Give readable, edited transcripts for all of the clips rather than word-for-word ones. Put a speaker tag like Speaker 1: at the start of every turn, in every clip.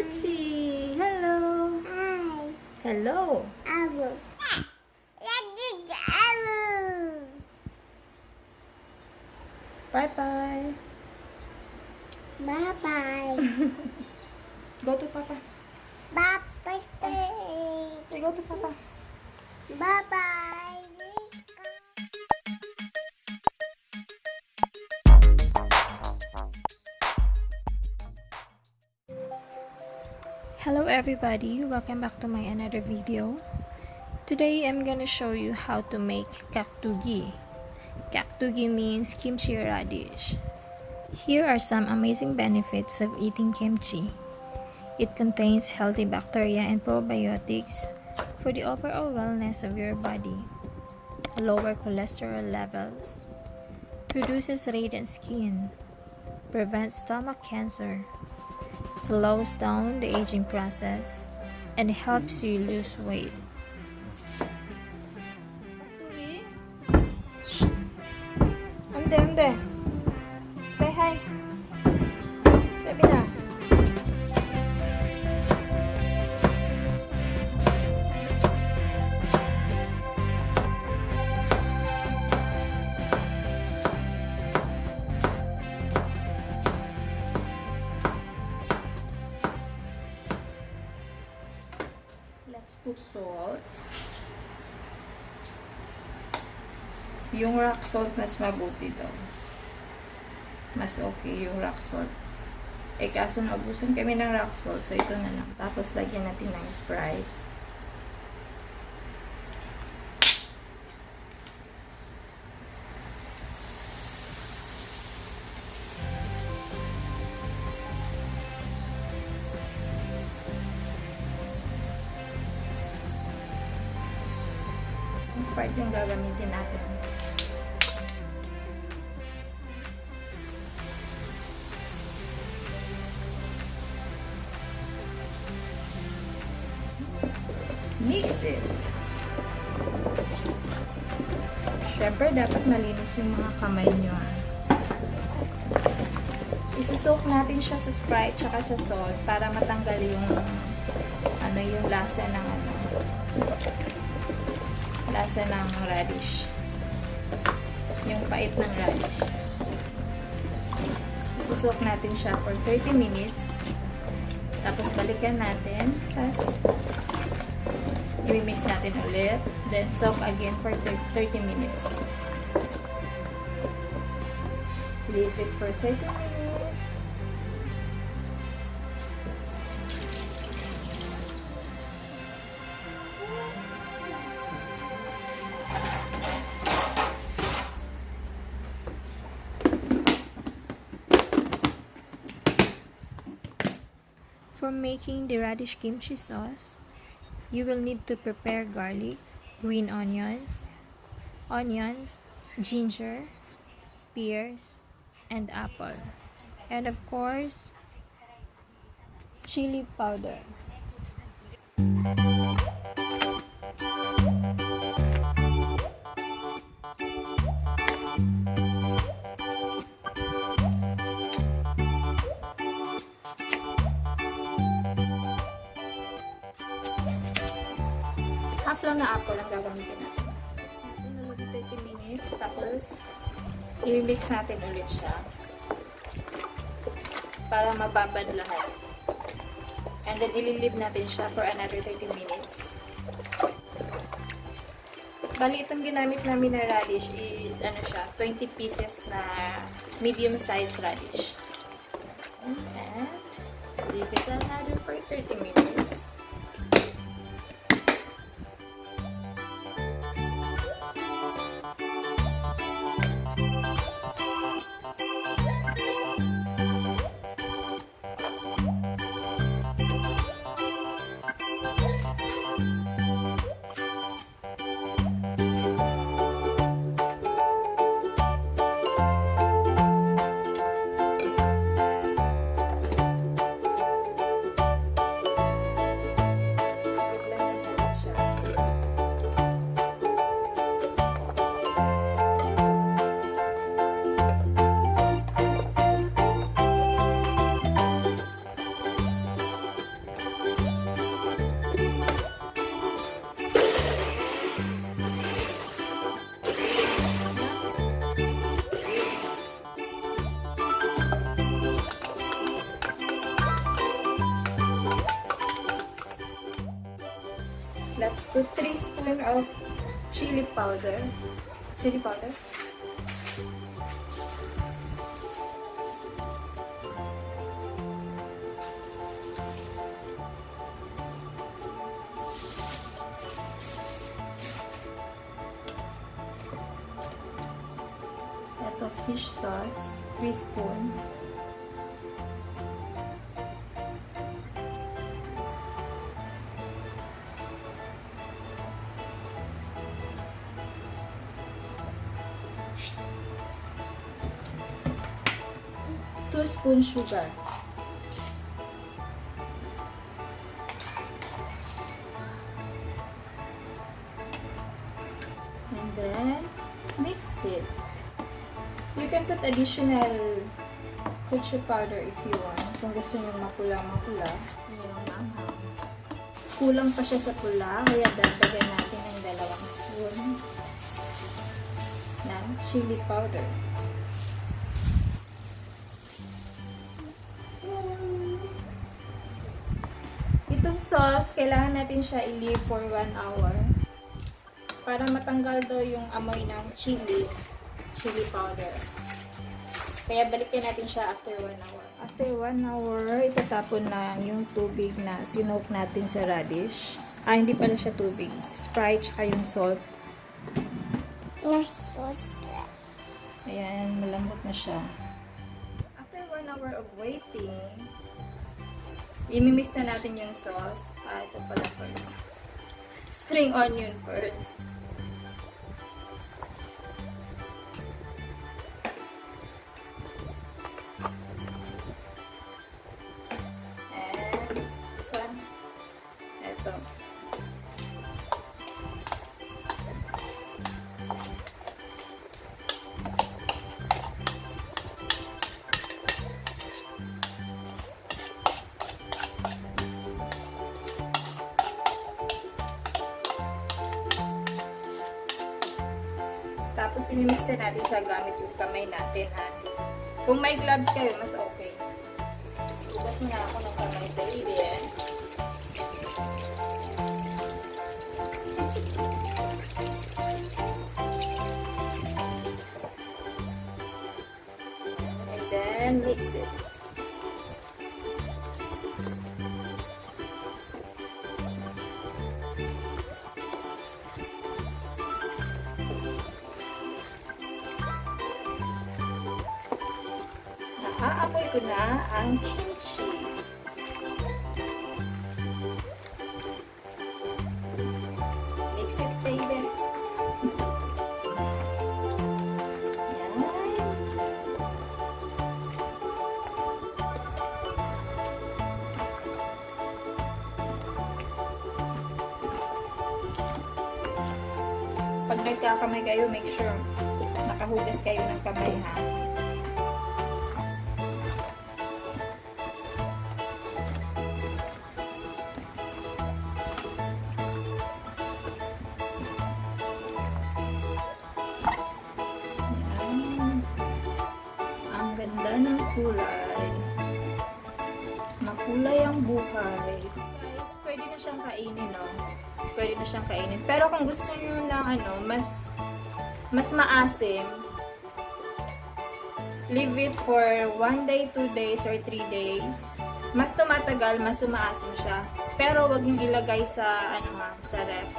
Speaker 1: Gucci. Hello.
Speaker 2: Hi.
Speaker 1: Hello.
Speaker 2: Abu.
Speaker 1: Bye-bye.
Speaker 2: Bye-bye.
Speaker 1: Go to Papa.
Speaker 2: Bye-bye.
Speaker 1: Say go to Papa.
Speaker 2: Bye-bye.
Speaker 1: Hello everybody, welcome back to my another video. Today I'm gonna show you how to make kaktugi. Kaktugi means kimchi radish. Here are some amazing benefits of eating kimchi. It contains healthy bacteria and probiotics for the overall wellness of your body, lower cholesterol levels, produces radiant skin, prevents stomach cancer, slows down the aging process, and helps you lose weight. Ande. Say hi. Sabi na. Let's put salt. Yung rock salt mas mabuti daw. Mas okay yung rock salt. Eh kaso naubusan kami ng rock salt, so ito na lang. Tapos lagyan natin ng Sprite. Sprite yung gagamitin natin. Mix it. Siyempre, dapat malinis yung mga kamay nyo. Isusok natin siya sa Sprite tsaka sa salt para matanggal yung yung lasa ng lasa ng radish. Yung pait ng radish. Isusok natin siya for 30 minutes. Tapos balikan natin. Tapos i-mix natin ulit. Then soak again for 30 minutes. Leave it for 30 minutes. For making the radish kimchi sauce, you will need to prepare garlic, green onions, ginger, pears, and apple. And of course, chili powder. Half lang na apple ang gagamitin natin. Natin 30 minutes. Tapos, i-mix natin ulit siya. Para mababad lahat. And then, ililib natin siya for another 30 minutes. Bali, itong ginamit namin na radish is, 20 pieces na medium-sized radish. And, leave it another for 30 minutes. Let's put 3 spoons of chili powder. Chili powder. Ito, fish sauce. 3 spoons. Spoon sugar. And then mix it. You can put additional ketchup powder if you want. Kung gusto nyo makula-makula. Kulang pa siya sa pula, kaya dagdagan natin ng 2 spoon ng chili powder. Itong sauce, kailangan natin siya i-leave for 1 hour para matanggal daw yung amoy ng chili powder. Kaya balikan natin siya after 1 hour. After 1 hour, itatapon na yung tubig na sinoke natin sa radish. Hindi pala siya tubig. Sprite tsaka yung salt.
Speaker 2: Nice sauce.
Speaker 1: Ayan, malambot na siya. After 1 hour of waiting, imimix na natin yung sauce. Ito pala first. Spring onion first. And this one. Ito. Tapos, imimix na natin siya gamit yung kamay natin, ha? Kung may gloves kayo, mas okay. Bukas mo na ako ng kamay, baby, eh. And then, mix it. Aamoy ko na ang kimchi. Mix it, baby. Yan. Pag nagkakamay kayo, make sure nakahugas kayo ng kamay, ha? Ng kulay. Makulay ang buhay. Guys, pwede na siyang kainin, no? Pwede na siyang kainin. Pero kung gusto niyo ng mas maasim, leave it for 1 day, 2 days, or 3 days. Mas tumatagal, mas umaasim siya. Pero wag niyo ilagay sa sa ref.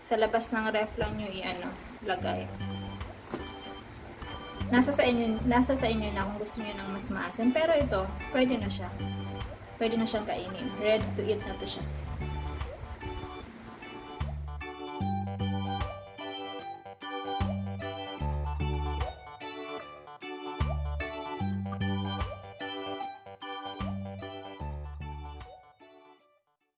Speaker 1: Sa labas ng ref lang niyo lagay. Nasa sa inyo na kung gusto niyo ng mas maasim. Pero ito, pwede na siya. Pwede na siyang kainin. Ready to eat na to siya.